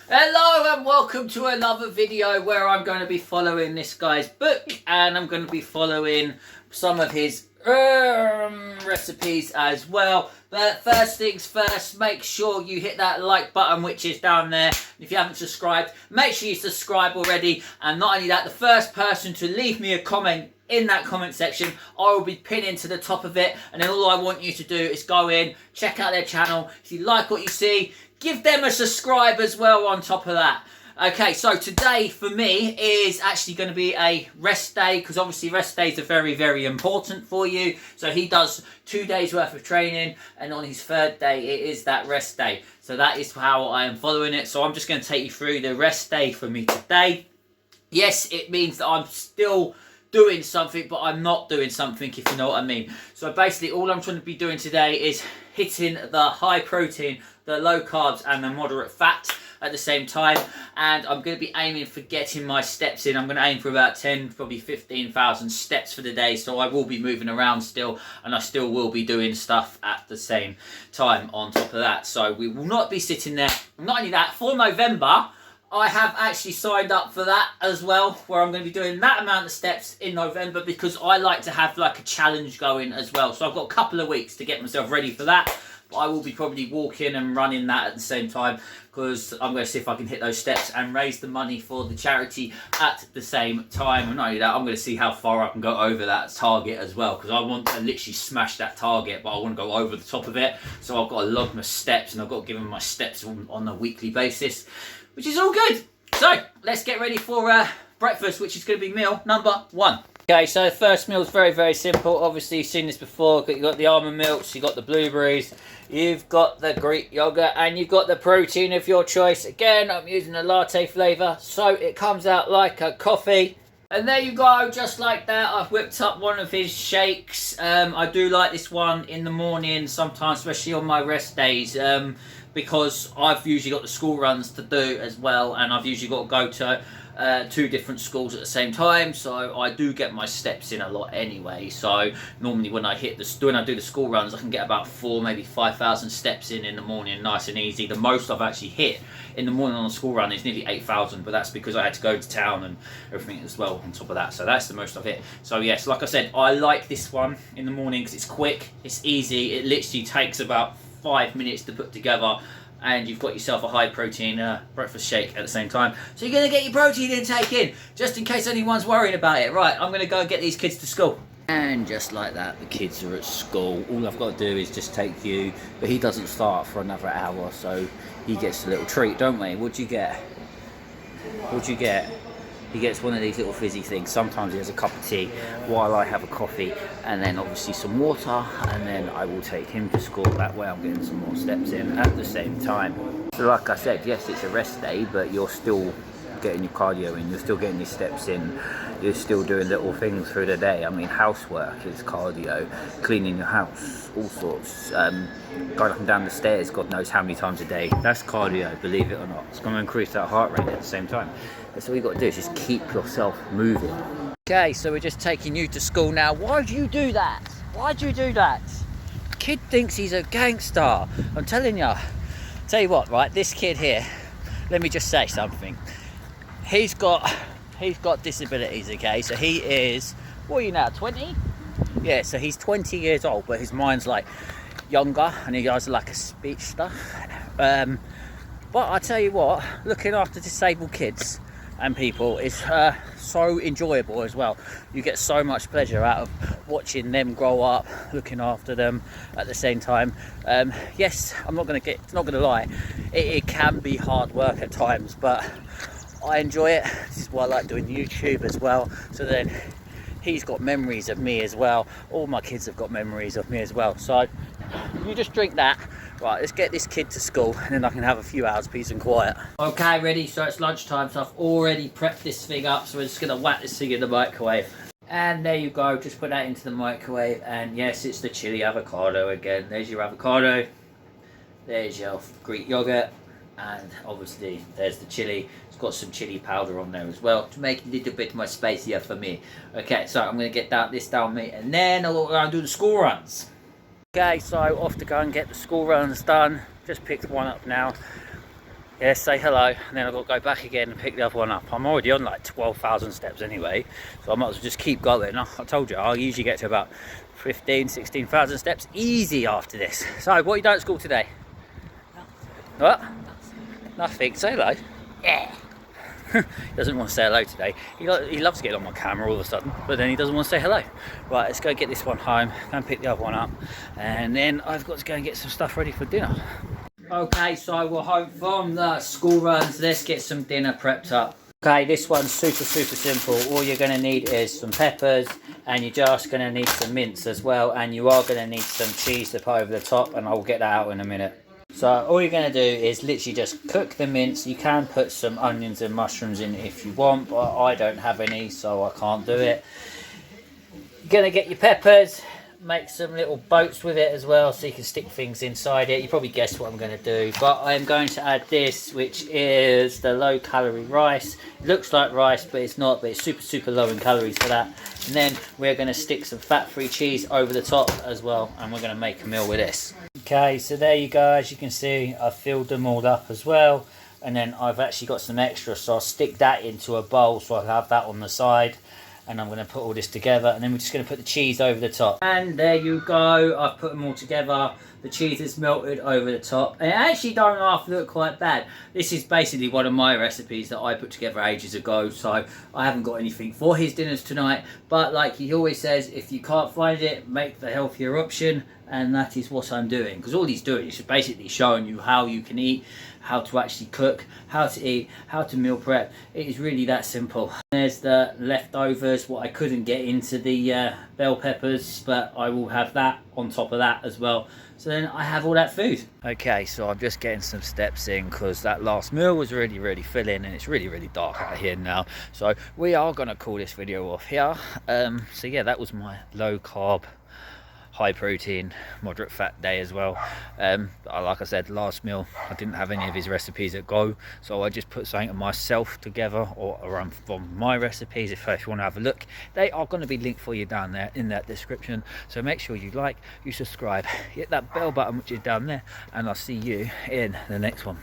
Hello and welcome to another video where I'm going to be following this guy's book and I'm going to be following some of his recipes as well. But first things first, make sure you hit that like button which is down there. If you haven't subscribed, make sure you subscribe already. And not only that, the first person to leave me a comment in that comment section, I will be pinning to the top of it, and then all I want you to do is go in, check out their channel. If you like what you see, give them a subscribe as well on top of that. Okay, so today for me is actually going to be a rest day, because obviously rest days are very, very important for you. So he does 2 days worth of training, and on his third day it is that rest day. So that is how I am following it. So I'm just going to take you through the rest day for me today. Yes, it means that I'm still doing something, but I'm not doing something, if you know what I mean. So basically all I'm trying to be doing today is hitting the high protein, the low carbs and the moderate fat at the same time, and I'm going to be aiming for getting my steps in. I'm going to aim for about 10, probably 15,000 steps for the day, so I will be moving around still, and I still will be doing stuff at the same time on top of that. So we will not be sitting there. Not only that, for November I have actually signed up for that as well, where I'm going to be doing that amount of steps in November, because I like to have like a challenge going as well. So I've got a couple of weeks to get myself ready for that, but I will be probably walking and running that at the same time, because I'm going to see if I can hit those steps and raise the money for the charity at the same time. And not only that, I'm going to see how far I can go over that target as well, because I want to literally smash that target, but I want to go over the top of it. So I've got to log my steps, and I've got to give them my steps on a weekly basis, which is all good. So let's get ready for breakfast, which is going to be meal number 1. Okay, so the first meal is very, very simple. Obviously, you've seen this before. You've got the almond milks, you've got the blueberries, you've got the Greek yogurt, and you've got the protein of your choice. Again, I'm using a latte flavour, so it comes out like a coffee. And there you go, just like that. I've whipped up one of his shakes. I do like this one in the morning sometimes, especially on my rest days, because I've usually got the school runs to do as well, and I've usually got to go to 2 different schools at the same time, so I do get my steps in a lot anyway. So normally when I do the school runs, I can get about 4, maybe 5,000 steps in the morning, nice and easy. The most I've actually hit in the morning on a school run is nearly 8,000, but that's because I had to go to town and everything as well on top of that. So that's the most I've hit. So yes, like I said, I like this one in the morning because it's quick, it's easy, it literally takes about 5 minutes to put together, and you've got yourself a high protein breakfast shake at the same time. So you're going to get your protein intake in, just in case anyone's worrying about it. Right, I'm going to go and get these kids to school. And just like that, the kids are at school. All I've got to do is just take you, but he doesn't start for another hour, so he gets a little treat, don't we? What'd you get? What'd you get? He gets one of these little fizzy things. Sometimes he has a cup of tea while I have a coffee, and then obviously some water, and then I will take him to school. That way I'm getting some more steps in at the same time. So like I said, yes, it's a rest day, but you're still getting your cardio in, you're still getting your steps in, you're still doing little things through the day. I mean, housework is cardio, cleaning your house, all sorts, going up and down the stairs, God knows how many times a day. That's cardio, believe it or not. It's going to increase that heart rate at the same time. That's all you got to do, is just keep yourself moving. Okay, so we're just taking you to school now. Why'd you do that? Why'd you do that? Kid thinks he's a gangster. I'm telling you. Tell you what, right, this kid here, let me just say something. He's got disabilities, okay? So he is, what are you now, 20? Yeah, so he's 20 years old, but his mind's like younger, and he does like a speech stuff. But I tell you what, looking after disabled kids and people is so enjoyable as well. You get so much pleasure out of watching them grow up, looking after them at the same time. Yes, I'm not gonna lie, it can be hard work at times, but I enjoy it. This is why I like doing YouTube as well, so then he's got memories of me as well. All my kids have got memories of me as well. So you just drink that. Right, let's get this kid to school, and then I can have a few hours peace and quiet. Okay, ready, so it's lunchtime, so I've already prepped this thing up, so we're just gonna whack this thing in the microwave. And there you go, just put that into the microwave, and yes, it's the chili avocado again. There's your avocado, there's your Greek yogurt, and obviously there's the chili. It's got some chili powder on there as well to make it a little bit more spicier for me. Okay, so I'm gonna get this down me, and then I'll go and do the school runs. Okay, so off to go and get the school runs done. Just picked one up now. Yeah, say hello, and then I've got to go back again and pick the other one up. I'm already on like 12,000 steps anyway, so I might as well just keep going. I told you, I'll usually get to about 15, 16,000 steps easy after this. So, what are you doing at school today? What? Nothing. Say hello. Yeah. He doesn't want to say hello today. He loves getting on my camera all of a sudden, but then he doesn't want to say hello. Right, let's go get this one home, go and pick the other one up, and then I've got to go and get some stuff ready for dinner. Okay, so we're home from the school runs. Let's get some dinner prepped up. Okay, this one's super simple. All you're going to need is some peppers, and you're just going to need some mince as well, and you are going to need some cheese to put over the top, and I'll get that out in a minute. So all you're going to do is literally just cook the mince. You can put some onions and mushrooms in if you want, but I don't have any, so I can't do it. You're going to get your peppers, make some little boats with it as well, so you can stick things inside it. You probably guessed what I'm going to do, but I'm going to add this, which is the low calorie rice. It looks like rice, but it's not, but it's super low in calories for that. And then we're going to stick some fat-free cheese over the top as well, and we're going to make a meal with this. Okay, so there you go. As you can see, I've filled them all up as well, and then I've actually got some extra, so I'll stick that into a bowl so I'll have that on the side. And I'm going to put all this together, and then we're just going to put the cheese over the top. And there you go, I've put them all together. The cheese is melted over the top, and it actually don't half look quite bad. This is basically one of my recipes that I put together ages ago, so I haven't got anything for his dinners tonight. But like he always says, if you can't find it, make the healthier option, and that is what I'm doing. Because all he's doing is basically showing you how you can eat, how to actually cook, how to eat, how to meal prep. It is really that simple. There's the leftovers, what I couldn't get into the bell peppers, but I will have that on top of that as well. So then I have all that food. Okay, so I'm just getting some steps in because that last meal was really filling, and it's really dark out here now. So we are going to call this video off here. So yeah, that was my low carb, high protein, moderate fat day as well. Like I said, last meal I didn't have any of his recipes at go, so I just put something of myself together, or around from my recipes. If you want to have a look, they are going to be linked for you down there in that description. So make sure you like, you subscribe, hit that bell button which is down there, and I'll see you in the next one.